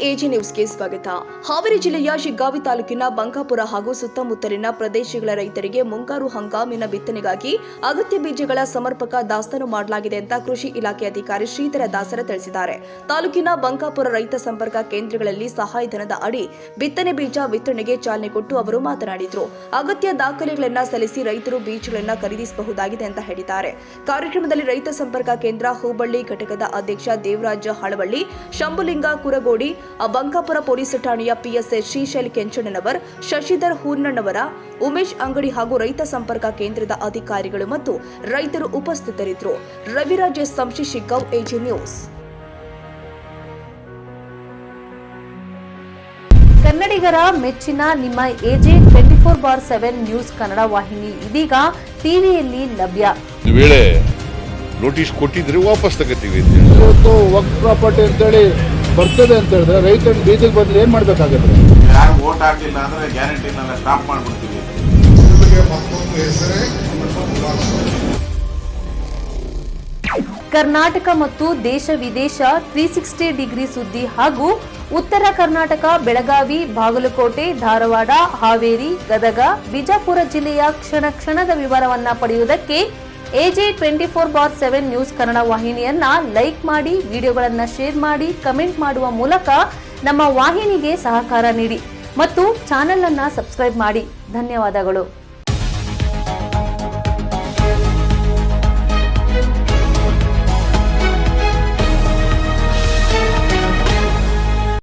AJ ನ್ಯೂಸ್ಗೆ ಸ್ವಾಗತ. ಹಾವೇರಿ ಜಿಲ್ಲೆಯ ಶಿಗ್ಗಾವಿ ತಾಲೂಕಿನ ಬಂಕಾಪುರ ಹಾಗೂ ಸುತ್ತಮುತ್ತಲಿನ ಪ್ರದೇಶಗಳ ರೈತರಿಗೆ ಮುಂಗಾರು ಹಂಗಾಮಿನ ಬಿತ್ತನೆಗಾಗಿ ಅಗತ್ಯ ಬೀಜಗಳ ಸಮರ್ಪಕ ದಾಸ್ತಾನು ಮಾಡಲಾಗಿದೆ ಅಂತ ಕೃಷಿ ಇಲಾಖೆ ಅಧಿಕಾರಿ ಶ್ರೀಧರ ದಾಸರ ತಿಳಿಸಿದ್ದಾರೆ. ತಾಲೂಕಿನ ಬಂಕಾಪುರ ರೈತ ಸಂಪರ್ಕ ಕೇಂದ್ರಗಳಲ್ಲಿ ಸಹಾಯಧನದ ಅಡಿ ಬಿತ್ತನೆ ಬೀಜ ವಿತರಣೆಗೆ ಚಾಲನೆ ಕೊಟ್ಟು ಅವರು ಮಾತನಾಡಿದರು. ಅಗತ್ಯ ದಾಖಲೆಗಳನ್ನು ಸಲ್ಲಿಸಿ ರೈತರು ಬೀಜಗಳನ್ನು ಖರೀದಿಸಬಹುದಾಗಿದೆ ಅಂತ ಹೇಳಿದ್ದಾರೆ. ಕಾರ್ಯಕ್ರಮದಲ್ಲಿ ರೈತ ಸಂಪರ್ಕ ಕೇಂದ್ರ ಹುಬ್ಬಳ್ಳಿ ಘಟಕದ ಅಧ್ಯಕ್ಷ ದೇವರಾಜ ಹಳವಳ್ಳಿ, ಶಂಭುಲಿಂಗ ಕುರಗೋಡಿ, ಬಂಕಾಪುರ ಪೊಲೀಸ್ ಠಾಣೆಯ ಪಿಎಸ್ಐ ಶ್ರೀಶೈಲ್ ಕೆಂಚಣ್ಣನವರ್, ಶಶಿಧರ್ ಹೂರ್ಣಣ್ಣವರ, ಉಮೇಶ್ ಅಂಗಡಿ ಹಾಗೂ ರೈತ ಸಂಪರ್ಕ ಕೇಂದ್ರದ ಅಧಿಕಾರಿಗಳು ಮತ್ತು ರೈತರು ಉಪಸ್ಥಿತರಿದ್ದರು. Raviraj Samshi, Shiggaon, AJ news. ಕನ್ನಡಿಗರ ಮೆಚ್ಚಿನ ನಿಮ್ಮ ಎಜೆ 24/7 ನ್ಯೂಸ್ ಕನ್ನಡ ವಾಹಿನಿ ಇದೀಗ ಟಿವಿಯಲ್ಲಿ ಲಭ್ಯ. ನೋಟಿಸ್ ಕೊಟ್ಟಿದ್ರೆ ವಾಪಸ್ ತಗೋತೀವಿ. ಇವತ್ತು ವಕ್ಫ್ ಪ್ರಾಪರ್ಟಿ ಅಂತೇಳಿ ಬರ್ತದೆ ಅಂತ ಹೇಳಿದ್ರೆ ರೈತರ ಬೀಜಕ್ಕೆ ಬದಲು ಏನ್ ಮಾಡ್ಬೇಕಾಗುತ್ತೆ? ಯಾರು ವೋಟ್ ಹಾಕಲಿಲ್ಲ ಅಂದ್ರೆ ಗ್ಯಾರಂಟಿನೆಲ್ಲ ಸ್ಟಾಪ್ ಮಾಡ್ಬಿಡ್ತೀವಿ. ಕರ್ನಾಟಕ ಮತ್ತು ದೇಶ ವಿದೇಶ 360 ಡಿಗ್ರಿ ಸುದ್ದಿ ಹಾಗೂ ಉತ್ತರ ಕರ್ನಾಟಕ, ಬೆಳಗಾವಿ, ಬಾಗಲಕೋಟೆ, ಧಾರವಾಡ, ಹಾವೇರಿ, ಗದಗ, ಬಿಜಾಪುರ ಜಿಲ್ಲೆಯ ಕ್ಷಣ ಕ್ಷಣದ ವಿವರವನ್ನ ಪಡೆಯುವುದಕ್ಕೆ ಎಜೆ 24/7 ನ್ಯೂಸ್ ಕನ್ನಡ ವಾಹಿನಿಯನ್ನ ಲೈಕ್ ಮಾಡಿ, ವಿಡಿಯೋಗಳನ್ನ ಶೇರ್ ಮಾಡಿ, ಕಮೆಂಟ್ ಮಾಡುವ ಮೂಲಕ ನಮ್ಮ ವಾಹಿನಿಗೆ ಸಹಕಾರ ನೀಡಿ ಮತ್ತು ಚಾನೆಲ್ ಅನ್ನ ಸಬ್ಸ್ಕ್ರೈಬ್ ಮಾಡಿ. ಧನ್ಯವಾದಗಳು.